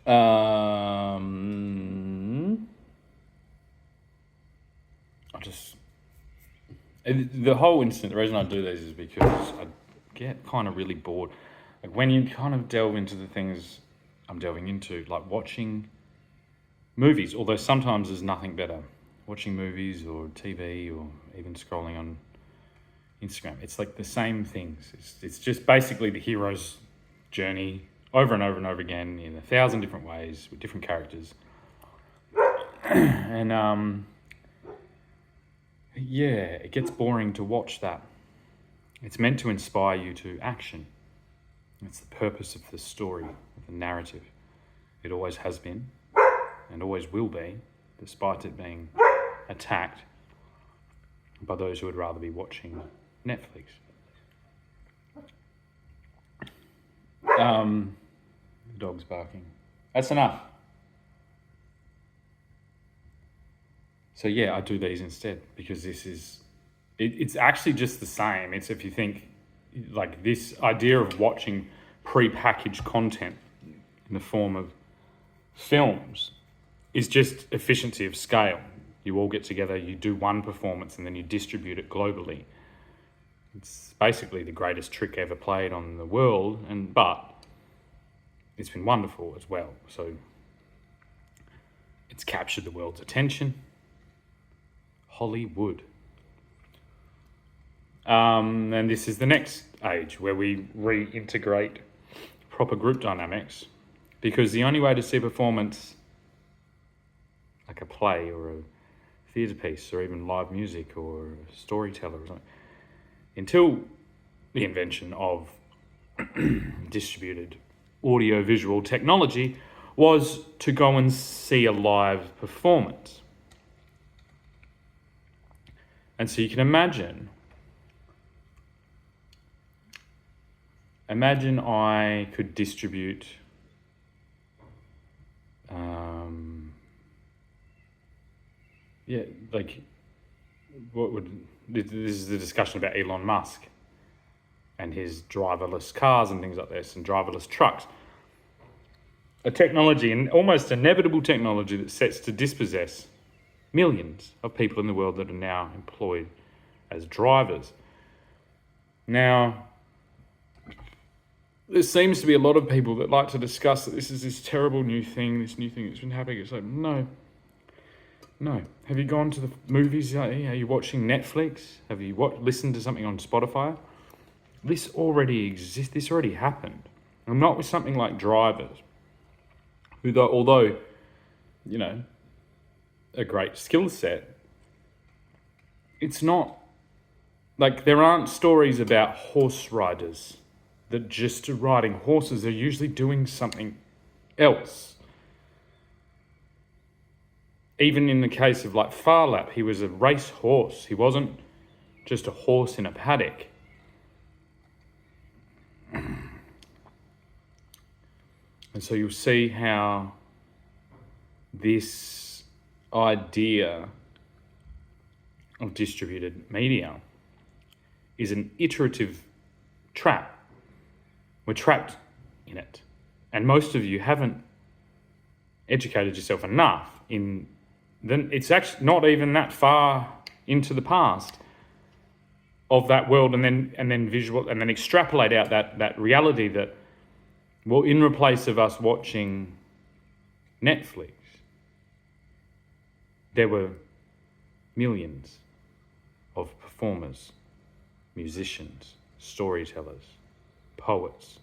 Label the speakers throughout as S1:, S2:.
S1: Um, I just the whole incident. The reason I do these is because I get kind of really bored. Like when you kind of delve into the things I'm delving into, like watching movies. Although sometimes there's nothing better, watching movies or TV or even scrolling on Instagram. It's like the same things. It's just basically the hero's journey over and over and over again in 1,000 different ways with different characters. And yeah, it gets boring to watch that. It's meant to inspire you to action. It's the purpose of the story, of the narrative. It always has been and always will be, despite it being attacked by those who would rather be watching Netflix. The dog's barking. That's enough. So yeah, I do these instead because it's actually just the same. It's if you think like this idea of watching pre-packaged content in the form of films is just efficiency of scale. You all get together, you do one performance and then you distribute it globally. It's basically the greatest trick ever played on the world, but it's been wonderful as well. So it's captured the world's attention. Hollywood. And this is the next age where we reintegrate proper group dynamics, because the only way to see a performance like a play or a theatre piece or even live music or a storyteller or something, until the invention of distributed audio-visual technology, was to go and see a live performance. And so you can imagine I could distribute this is the discussion about Elon Musk and his driverless cars and things like this and driverless trucks. A technology, an almost inevitable technology that sets to dispossess millions of people in the world that are now employed as drivers. Now, there seems to be a lot of people that like to discuss that this is this terrible new thing, this new thing that's been happening. It's like, no. Have you gone to the movies? Are you watching Netflix? Have you listened to something on Spotify? This already exists. This already happened. And not with something like drivers, who, although, a great skill set, it's not like there aren't stories about horse riders that just are riding horses. They're usually doing something else. Even in the case of like Phar Lap, he was a race horse. He wasn't just a horse in a paddock. And so you'll see how this idea of distributed media is an iterative trap. We're trapped in it. And most of you haven't educated yourself enough in then it's actually not even that far into the past of that world, and then visual, and then extrapolate out that reality that, well, in replace of us watching Netflix, there were millions of performers, musicians, storytellers, poets,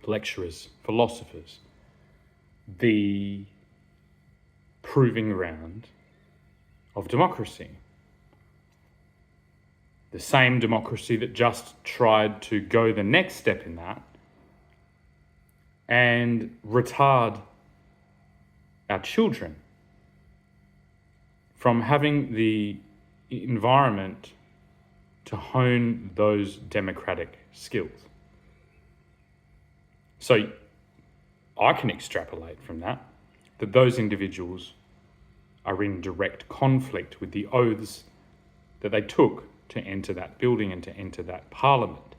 S1: lecturers, philosophers, the proving ground of democracy. The same democracy that just tried to go the next step in that and retard our children from having the environment to hone those democratic skills. So I can extrapolate from that those individuals are in direct conflict with the oaths that they took to enter that building and to enter that parliament.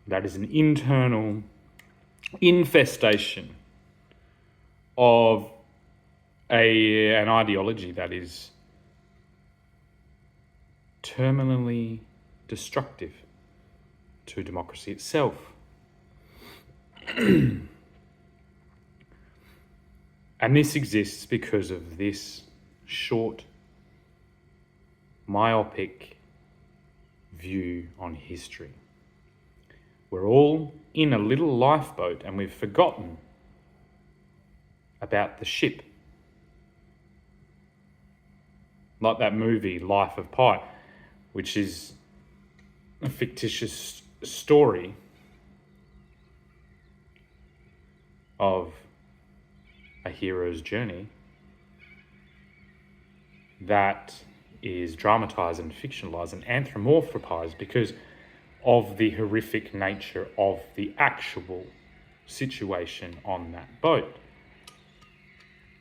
S1: That is an internal infestation of an ideology that is terminally destructive to democracy itself. And this exists because of this short, myopic view on history. We're all in a little lifeboat and we've forgotten about the ship. Like that movie, Life of Pi, which is a fictitious story of a hero's journey that is dramatized and fictionalized and anthropomorphized because of the horrific nature of the actual situation on that boat.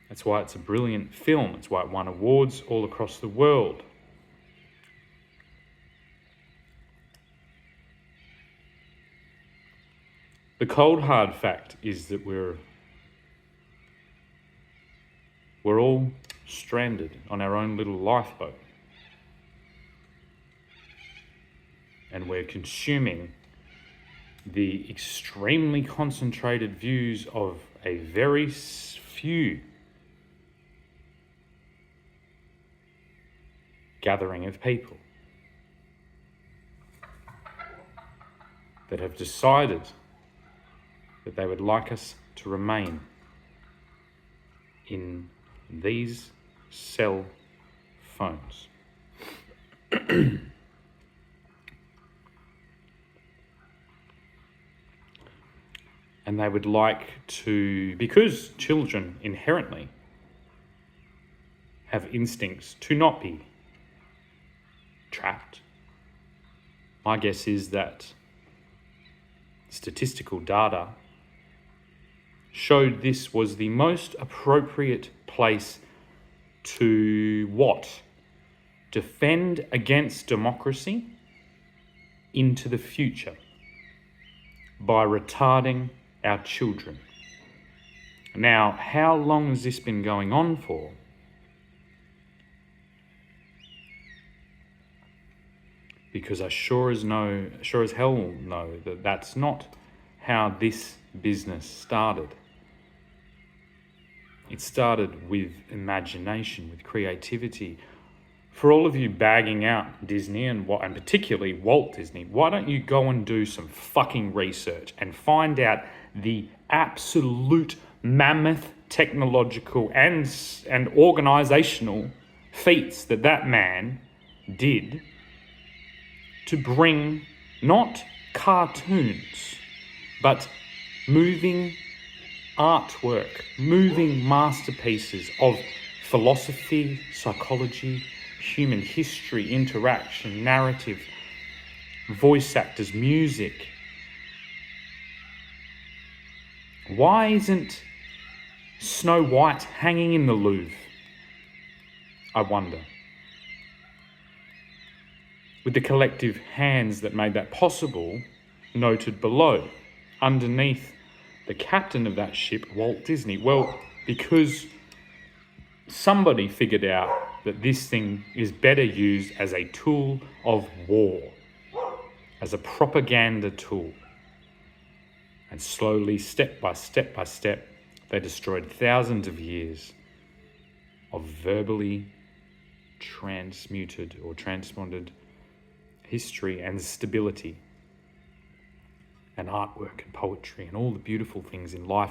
S1: That's why it's a brilliant film. It's why it won awards all across the world. The cold hard fact is that we're all stranded on our own little lifeboat. And we're consuming the extremely concentrated views of a very few gathering of people that have decided that they would like us to remain in these cell phones. And they would like to, because children inherently have instincts to not be trapped. My guess is that statistical data showed this was the most appropriate place to what? Defend against democracy into the future by retarding our children. Now, how long has this been going on for? Because I sure as hell know that that's not how this business started. It started with imagination, with creativity. For all of you bagging out Disney and particularly Walt Disney, why don't you go and do some fucking research and find out the absolute mammoth technological and organizational feats that man did to bring not cartoons, but moving artwork, moving masterpieces of philosophy, psychology, human history, interaction, narrative, voice actors, music. Why isn't Snow White hanging in the Louvre? I wonder. With the collective hands that made that possible noted below, underneath the captain of that ship, Walt Disney. Well, because somebody figured out that this thing is better used as a tool of war, as a propaganda tool. And slowly, step by step by step, they destroyed thousands of years of verbally transmuted or transponded history and stability and artwork and poetry and all the beautiful things in life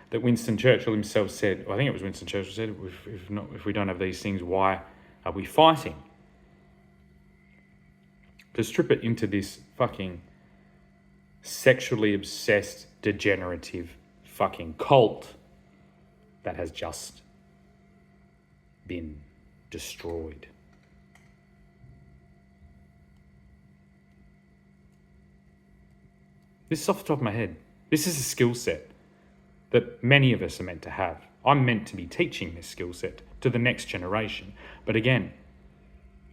S1: that Winston Churchill himself said. I think it was Winston Churchill said, if we don't have these things, why are we fighting? To strip it into this fucking sexually obsessed, degenerative fucking cult that has just been destroyed. This is off the top of my head. This is a skill set that many of us are meant to have. I'm meant to be teaching this skill set to the next generation. But again,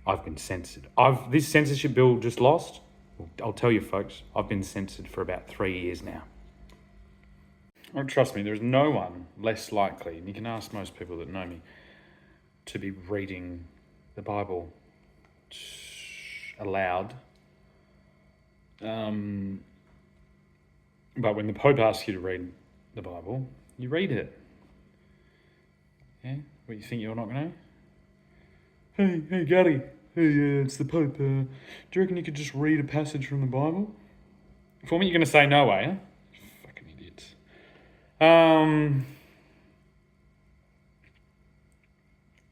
S1: I've been censored. This censorship bill just lost. I'll tell you folks, I've been censored for about 3 years now. Oh, trust me, there is no one less likely, and you can ask most people that know me, to be reading the Bible aloud. But when the Pope asks you to read the Bible, you read it. Yeah? What, you think you're not going to? Hey, Gary. Hey, it's the Pope. Do you reckon you could just read a passage from the Bible? For me, you're going to say no, are you? Fucking idiots.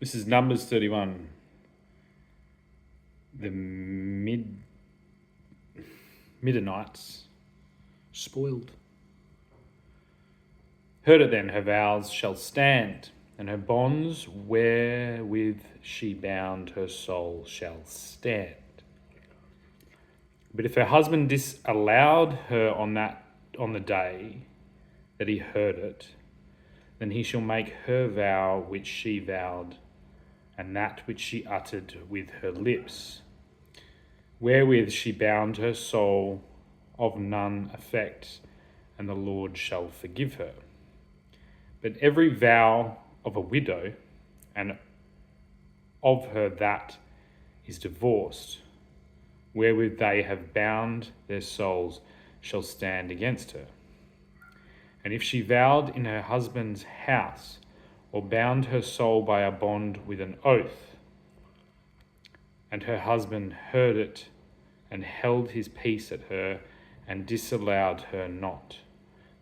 S1: This is Numbers 31. The Midianites spoiled. Heard it then, her vows shall stand, and her bonds wherewith she bound her soul shall stand. But if her husband disallowed her on the day that he heard it, then he shall make her vow which she vowed, and that which she uttered with her lips, wherewith she bound her soul, of none effect, and the Lord shall forgive her. But every vow of a widow, and of her that is divorced, wherewith they have bound their souls, shall stand against her. And if she vowed in her husband's house, or bound her soul by a bond with an oath, and her husband heard it, and held his peace at her, and disallowed her not,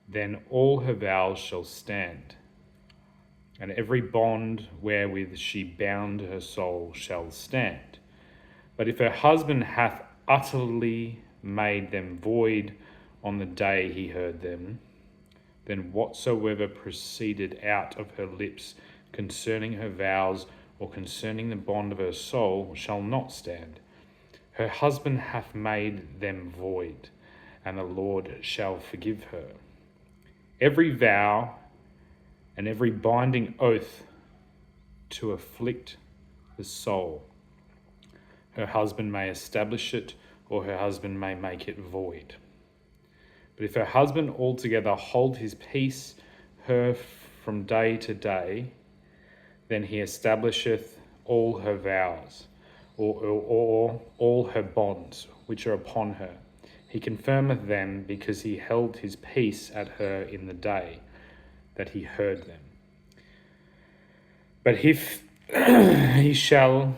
S1: then all her vows shall stand, and every bond wherewith she bound her soul shall stand. But if her husband hath utterly made them void on the day he heard them, then whatsoever proceeded out of her lips concerning her vows or concerning the bond of her soul shall not stand. Her husband hath made them void, and the Lord shall forgive her. Every vow and every binding oath to afflict the soul, her husband may establish it, or her husband may make it void. But if her husband altogether hold his peace her from day to day, then he establisheth all her vows, or all her bonds which are upon her. He confirmeth them, because he held his peace at her in the day that he heard them. But if he shall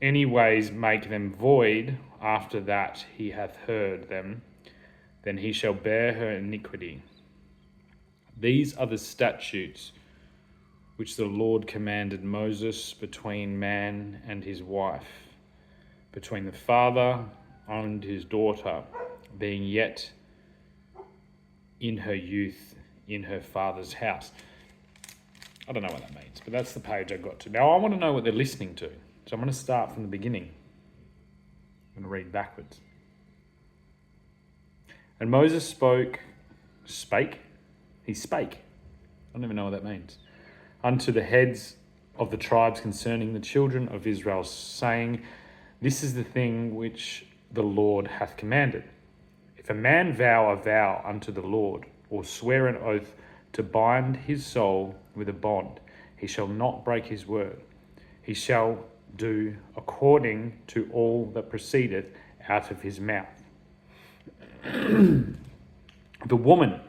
S1: anyways make them void after that he hath heard them, then he shall bear her iniquity. These are the statutes which the Lord commanded Moses between man and his wife, between the father and his daughter, being yet in her youth in her father's house. I don't know what that means, but that's the page I got to. Now I want to know what they're listening to. So I'm going to start from the beginning. I'm going to read backwards. And Moses spake. He spake. I don't even know what that means. Unto the heads of the tribes concerning the children of Israel, saying, This is the thing which the Lord hath commanded. If a man vow a vow unto the Lord, or swear an oath to bind his soul with a bond, he shall not break his word. He shall do according to all that proceedeth out of his mouth. The woman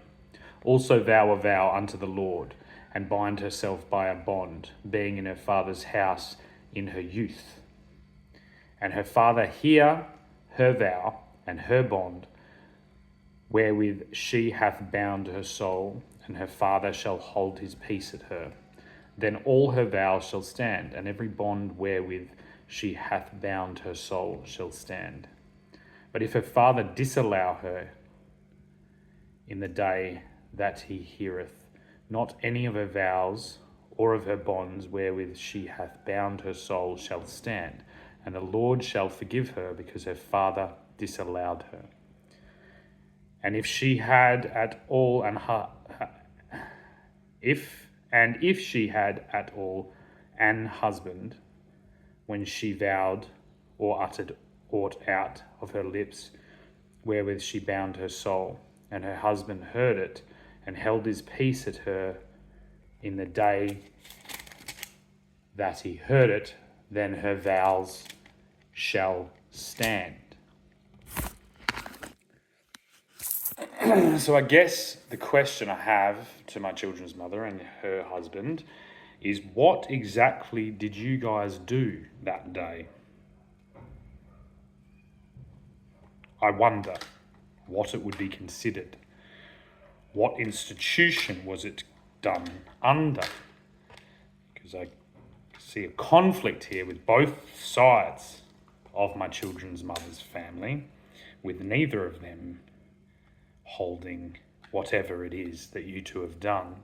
S1: also vow a vow unto the Lord, and bind herself by a bond, being in her father's house in her youth. And her father hear her vow and her bond, wherewith she hath bound her soul, and her father shall hold his peace at her. Then all her vows shall stand, and every bond wherewith she hath bound her soul shall stand. But if her father disallow her in the day that he heareth not any of her vows or of her bonds wherewith she hath bound her soul shall stand, and the Lord shall forgive her, because her father disallowed her. And if she had at all if she had at all an husband, when she vowed or uttered aught out of her lips, wherewith she bound her soul, and her husband heard it, and held his peace at her in the day that he heard it, then her vows shall stand. So I guess the question I have to my children's mother and her husband is, what exactly did you guys do that day? I wonder what it would be considered. What institution was it done under? Because I see a conflict here with both sides of my children's mother's family, with neither of them holding whatever it is that you two have done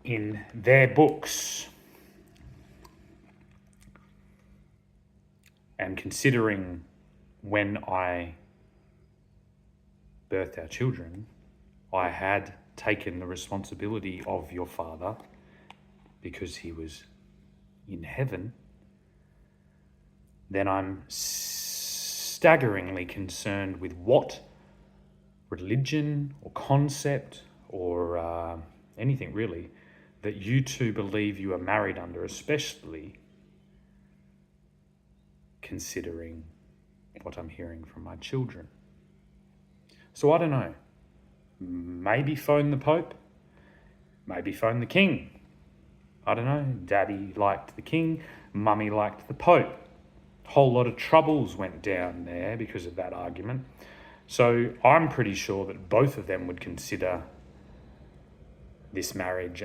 S1: in their books. And considering when I birthed our children, I had taken the responsibility of your father because he was in heaven, then I'm staggeringly concerned with what religion or concept or anything really that you two believe you are married under, especially considering what I'm hearing from my children. So I don't know. Maybe phone the Pope. Maybe phone the King. I don't know. Daddy liked the King. Mummy liked the Pope. Whole lot of troubles went down there because of that argument. So I'm pretty sure that both of them would consider this marriage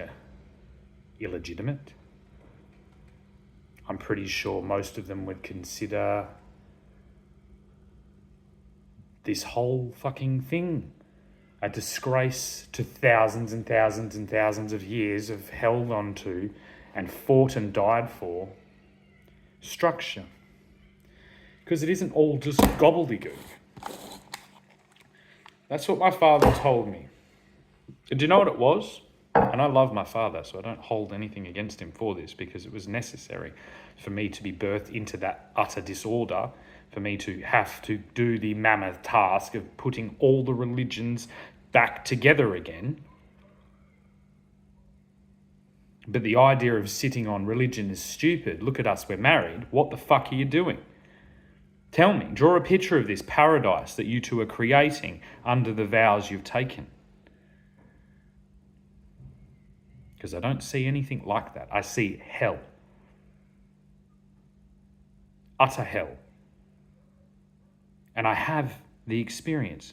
S1: illegitimate. I'm pretty sure most of them would consider this whole fucking thing a disgrace to thousands and thousands and thousands of years of held onto and fought and died for structure. Because it isn't all just gobbledygook. That's what my father told me. Do you know what it was? And I love my father, so I don't hold anything against him for this, because it was necessary for me to be birthed into that utter disorder, for me to have to do the mammoth task of putting all the religions back together again. But the idea of sitting on religion is stupid. Look at us, we're married. What the fuck are you doing? Tell me, draw a picture of this paradise that you two are creating under the vows you've taken. Because I don't see anything like that. I see hell. Utter hell. And I have the experience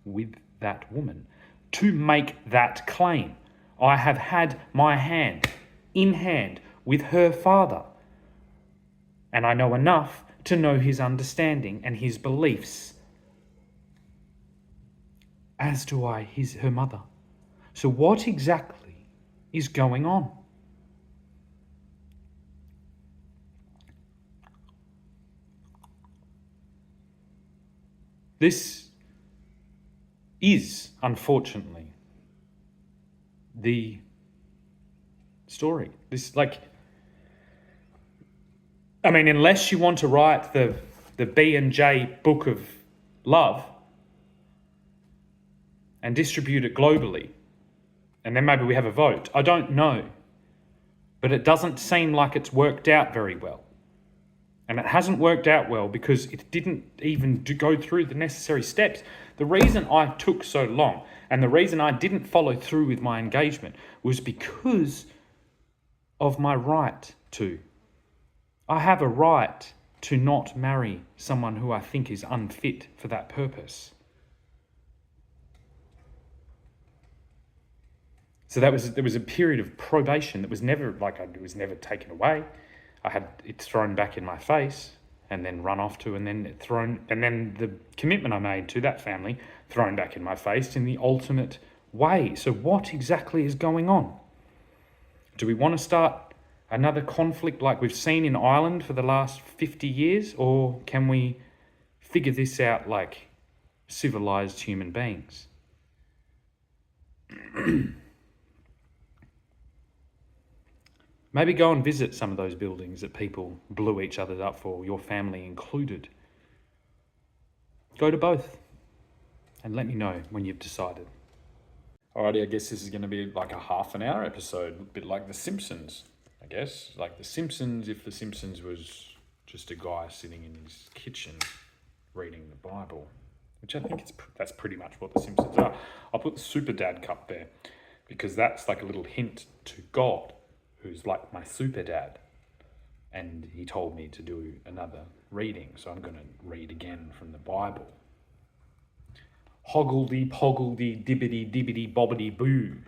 S1: with that woman to make that claim. I have had my hand in hand with her father. And I know enough to know his understanding and his beliefs. As do I, her mother. So what exactly is going on? This is, unfortunately, the story. Unless you want to write the B&J book of love and distribute it globally, and then maybe we have a vote. I don't know. But it doesn't seem like it's worked out very well. And it hasn't worked out well because it didn't even go through the necessary steps. The reason I took so long and the reason I didn't follow through with my engagement was because of my right to. I have a right to not marry someone who I think is unfit for that purpose. So there was a period of probation that was never taken away. I had it thrown back in my face and then run off to, and then the commitment I made to that family thrown back in my face in the ultimate way. So what exactly is going on? Do we want to start another conflict like we've seen in Ireland for the last 50 years? Or can we figure this out like civilized human beings? Maybe go and visit some of those buildings that people blew each other up for, your family included. Go to both. and let me know when you've decided. Alrighty, I guess this is going to be like a half an hour episode, a bit like The Simpsons, I guess. Like The Simpsons, if The Simpsons was just a guy sitting in his kitchen reading the Bible, which I think that's pretty much what The Simpsons are. I'll put the Super Dad cup there because that's like a little hint to God, who's like my super dad. And he told me to do another reading, so I'm going to read again from the Bible. Hoggledy poggledy dibbity dibbity bobbity boo.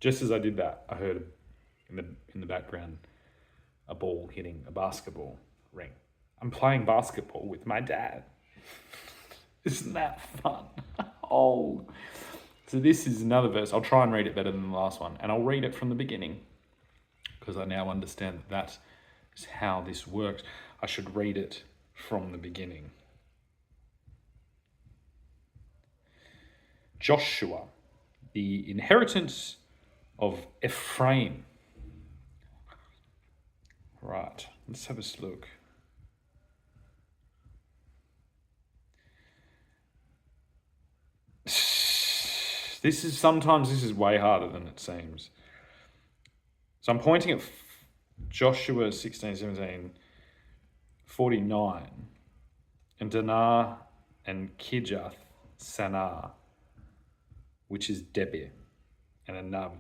S1: Just as I did that, I heard in the background a ball hitting a basketball ring. I'm playing basketball with my dad. Isn't that fun? Oh. So this is another verse. I'll try and read it better than the last one. And I'll read it from the beginning because I now understand that is how this works. I should read it from the beginning. Joshua, the inheritance of Ephraim. Right, let's have a look. This is way harder than it seems. So I'm pointing at Joshua 16, 17, 49, and Danah and Kirjath Sanah, which is Debir, and Anab.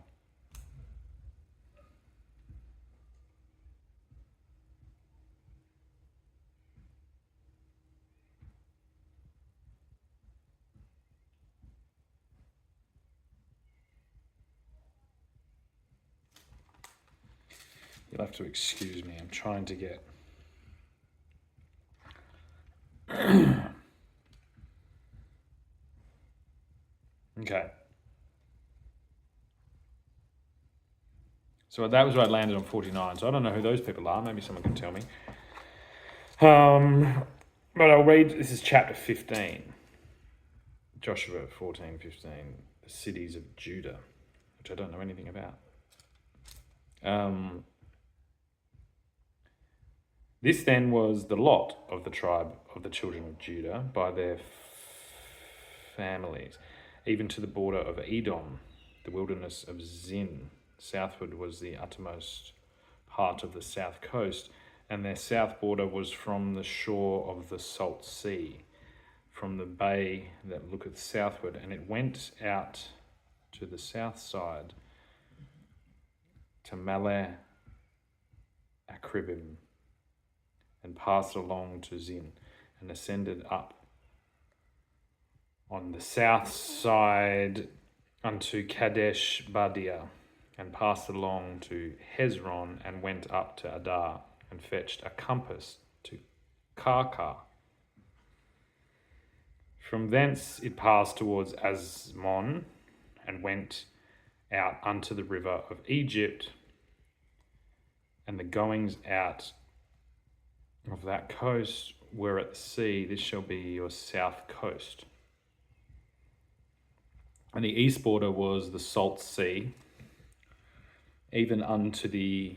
S1: You'll have to excuse me, I'm trying to get... Okay. So that was where I landed on 49. So I don't know who those people are. Maybe someone can tell me. But I'll read, this is chapter 15. Joshua 14, 15. The cities of Judah, which I don't know anything about. This then was the lot of the tribe of the children of Judah by their families, even to the border of Edom, the wilderness of Zin. Southward was the uttermost part of the south coast, and their south border was from the shore of the Salt Sea, from the bay that looketh southward, and it went out to the south side to Maleh Akribim, and passed along to Zin, and ascended up on the south side unto Kadesh Barnea, and passed along to Hezron, and went up to Adar, and fetched a compass to Karkar. From thence it passed towards Asmon, and went out unto the river of Egypt, and the goings out of that coast were at the sea. This shall be your south coast. And the east border was the Salt Sea, even unto the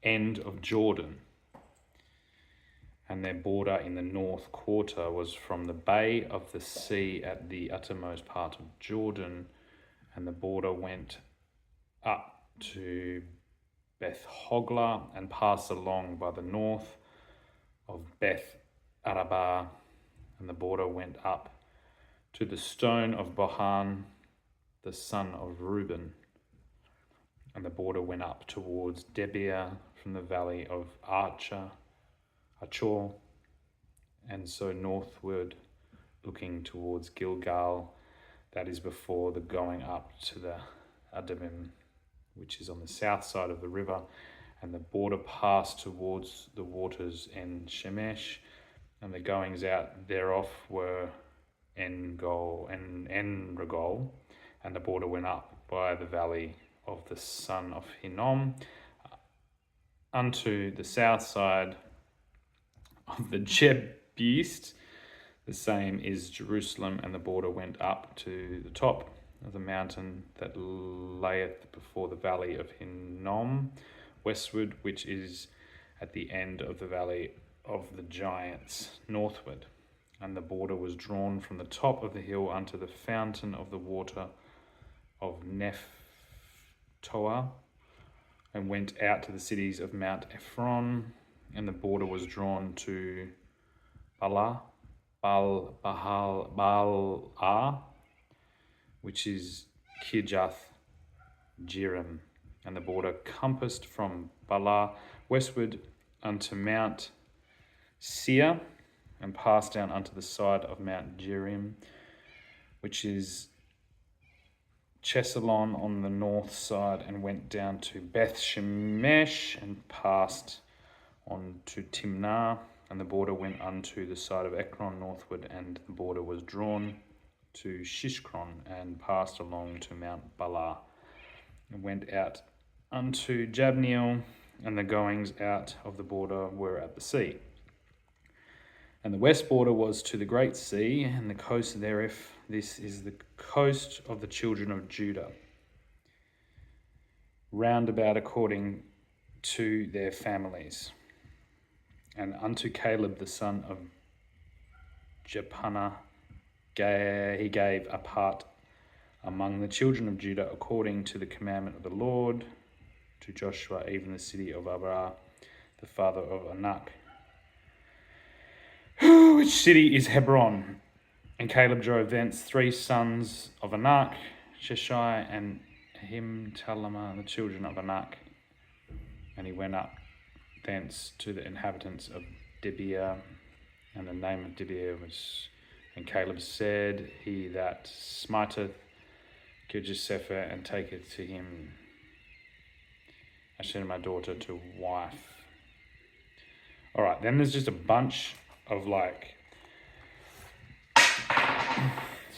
S1: end of Jordan. And their border in the north quarter was from the bay of the sea at the uttermost part of Jordan, and the border went up to Beth Hoglah, and passed along by the north of Beth Arabah, and the border went up to the stone of Bohan, the son of Reuben, and the border went up towards Debir from the valley of Achor, and so northward, looking towards Gilgal, that is before the going up to the Adamim, which is on the south side of the river, and the border passed towards the waters En Shemesh, and the goings out thereof were En-Rogol, and the border went up by the valley of the son of Hinnom unto the south side of the Jebusite. The same is Jerusalem, and the border went up to the top of the mountain that layeth before the valley of Hinnom, westward, which is at the end of the valley of the giants northward, and the border was drawn from the top of the hill unto the fountain of the water of Nephtoah, and went out to the cities of Mount Ephron, and the border was drawn to Baalah, which is Kirjath Jearim, and the border compassed from Baalah westward unto Mount Seir, and passed down unto the side of Mount Jearim, which is Chesalon on the north side, and went down to Beth Shemesh, and passed on to Timnah, and the border went unto the side of Ekron northward, and the border was drawn to Shishkron, and passed along to Mount Baalah, and went out unto Jabneel, and the goings out of the border were at the sea. And the west border was to the great sea, and the coast thereof. This is the coast of the children of Judah, round about according to their families. And unto Caleb the son of Jephunneh he gave a part among the children of Judah according to the commandment of the Lord, to Joshua, even the city of Abrah, the father of Anak, which city is Hebron. And Caleb drove thence 3 sons of Anak, Sheshai and Ahimtalama, the children of Anak. And he went up thence to the inhabitants of Debir, and the name of Debir was... And Caleb said, he that smiteth Kirjath-sepher and taketh to him Asher my daughter to wife. All right, then there's just a bunch of like...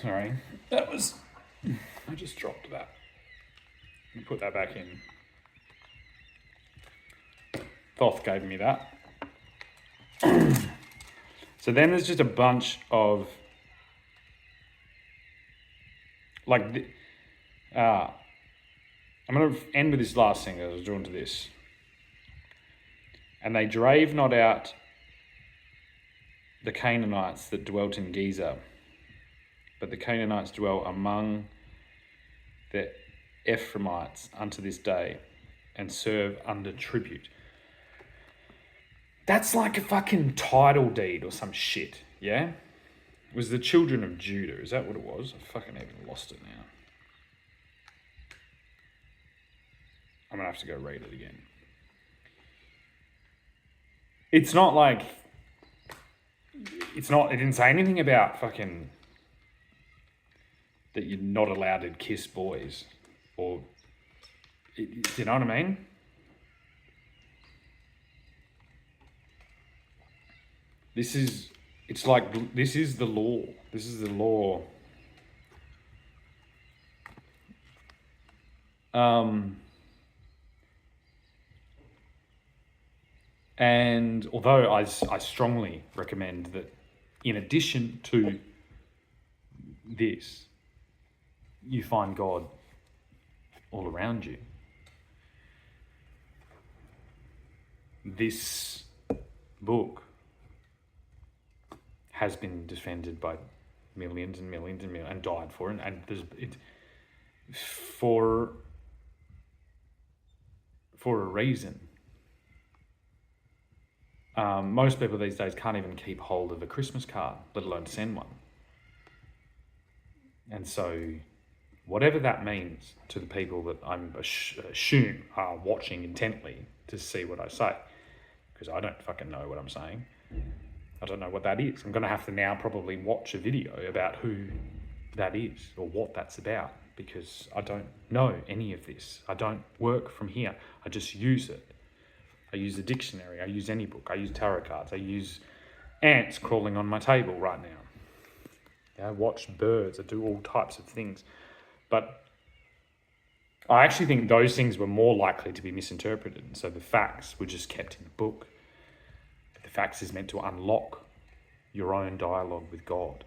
S1: Sorry, that was... I just dropped that. Let me put that back in. Thoth gave me that. So then there's just a bunch of... Like... I'm going to end with this last thing that I was drawn to this. And they drave not out the Canaanites that dwelt in Gezer, but the Canaanites dwell among the Ephraimites unto this day, and serve under tribute. That's like a fucking title deed or some shit, yeah? It was the children of Judah, is that what it was? I fucking even lost it now. I'm gonna have to go read it again. It's not like... It didn't say anything about fucking... that you're not allowed to kiss boys. Or... Do you know what I mean? This is the law. This is the law. And although I strongly recommend that in addition to this, you find God all around you, this book has been defended by millions and millions and millions, and died for, and there's it for a reason. Most people these days can't even keep hold of a Christmas card, let alone send one. And so, whatever that means to the people that I'm assume are watching intently to see what I say, because I don't fucking know what I'm saying. I don't know what that is. I'm going to have to now probably watch a video about who that is or what that's about, because I don't know any of this. I don't work from here. I just use it. I use a dictionary. I use any book. I use tarot cards. I use ants crawling on my table right now. I watch birds. I do all types of things. But I actually think those things were more likely to be misinterpreted. So the facts were just kept in the book. The facts is meant to unlock your own dialogue with God.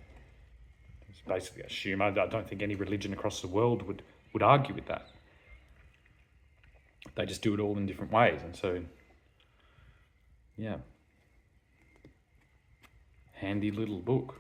S1: It's basically assume. I don't think any religion across the world would argue with that. They just do it all in different ways. And so, yeah. handy little book.